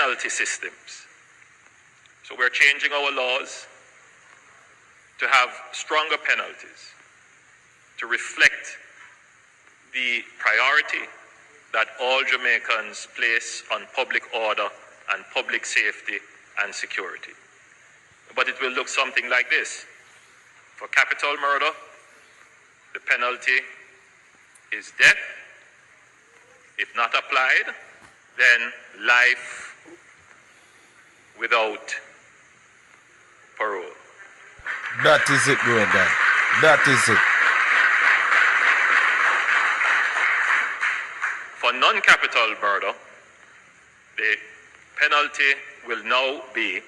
penalty systems. So we're changing our laws to have stronger penalties to reflect the priority that all Jamaicans place on public order and public safety and security. But it will look something like this. For capital murder, the penalty is death. If not applied, then life without parole. That is it, brother. That is it. For non-capital murder, the penalty will now be,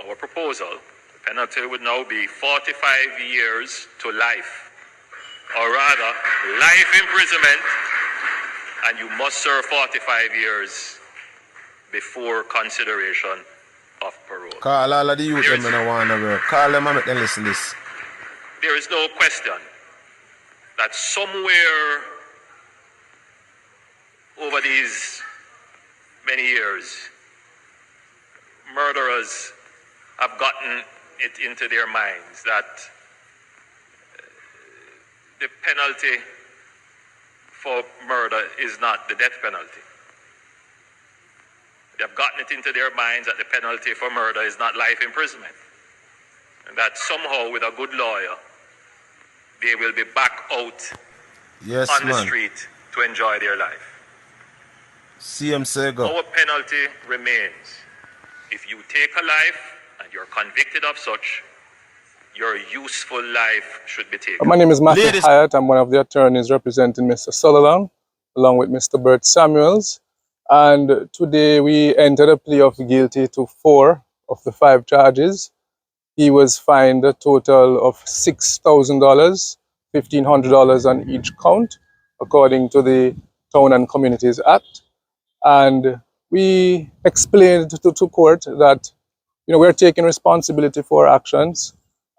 our proposal, the penalty would now be 45 years to life, or rather, life imprisonment, and you must serve 45 years before consideration of parole. Call all of the youth them in want to work. Call them and make them listen to this. There is no question that somewhere over these many years, murderers have gotten it into their minds that the penalty for murder is not the death penalty. They have gotten it into their minds that the penalty for murder is not life imprisonment. And that somehow with a good lawyer, they will be back out on the street to enjoy their life. CM Sego. Our penalty remains. If you take a life and you're convicted of such, your useful life should be taken. My name is Matthew Hyatt. I'm one of the attorneys representing Mr. Sutherland, along with Mr. Bert Samuels. And today we entered a plea of guilty to 4 of the 5 charges. He was fined a total of $6,000, $1,500 on each count, according to the Town and Communities Act. And we explained to court that, we're taking responsibility for our actions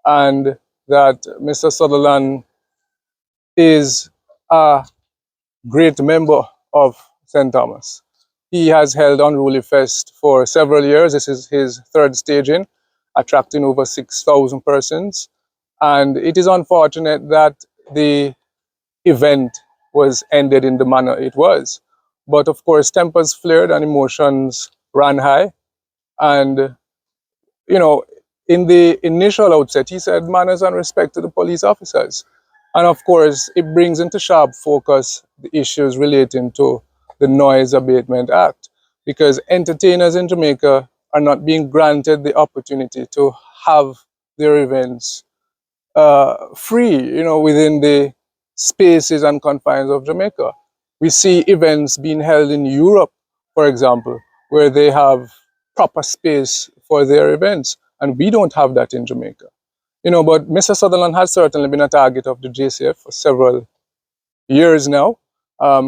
and that Mr. Sutherland is a great member of St. Thomas. He has held Unruly Fest for several years. This is his 3rd staging, attracting over 6,000 persons. And it is unfortunate that the event was ended in the manner it was. But of course, tempers flared and emotions ran high. And, in the initial outset, he said manners and respect to the police officers. And of course, it brings into sharp focus the issues relating to the Noise Abatement Act, because entertainers in Jamaica are not being granted the opportunity to have their events free, within the spaces and confines of Jamaica. We see events being held in Europe, for example, where they have proper space for their events, and we don't have that in Jamaica. But Mr. Sutherland has certainly been a target of the JCF for several years now.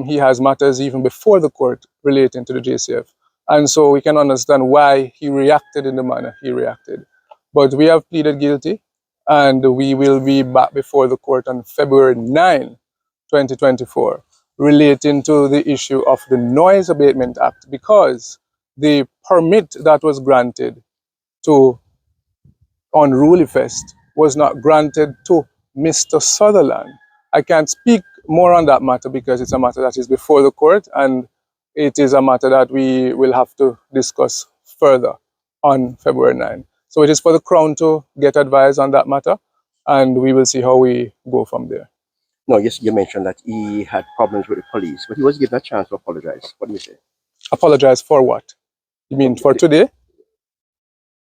He has matters even before the court relating to the JCF. And so we can understand why he reacted in the manner he reacted. But we have pleaded guilty, and we will be back before the court on February 9, 2024, relating to the issue of the Noise Abatement Act, because the permit that was granted to Unruly Fest was not granted to Mr. Sutherland. I can't speak more on that matter because it's a matter that is before the court, and it is a matter that we will have to discuss further on February 9. So it is for the Crown to get advice on that matter, and we will see how we go from there. No, yes, you mentioned that he had problems with the police, but he was given a chance to apologize. What do you say? Apologize for what? You mean for today?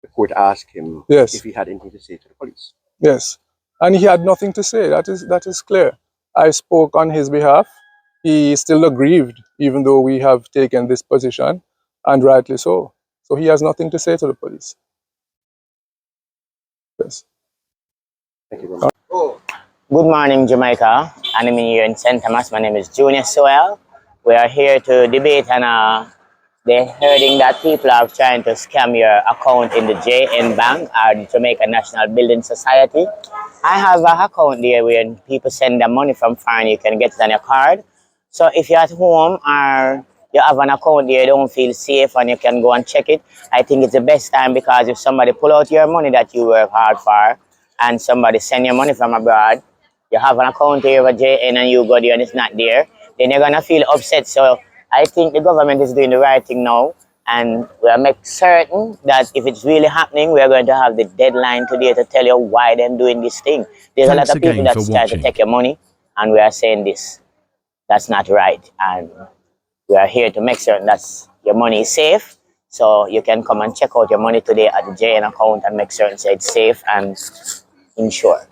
The court asked him if he had anything to say to the police. Yes, and he had nothing to say. That is clear. I spoke on his behalf. He is still aggrieved, even though we have taken this position, and rightly so. So he has nothing to say to the police. Yes. Thank you very much. Good morning, Jamaica. I'm here in St. Thomas. My name is Junior Soel. We are here to debate on they're hearing that people are trying to scam your account in the JN Bank or the Jamaica National Building Society. I have an account there where people send them money from foreign, you can get it on your card. So if you're at home or you have an account there, you don't feel safe and you can go and check it, I think it's the best time, because if somebody pull out your money that you work hard for and somebody send you money from abroad, you have an account here with JN and you go there and it's not there, then you're going to feel upset. So I think the government is doing the right thing now, and we'll make certain that if it's really happening, we're going to have the deadline today to tell you why they're doing this thing. There's Thanks a lot of people again that's for trying to watching. take your money, and we are saying this. That's not right. And we are here to make certain that your money is safe. So you can come and check out your money today at the JN account and make certain it's safe and insured.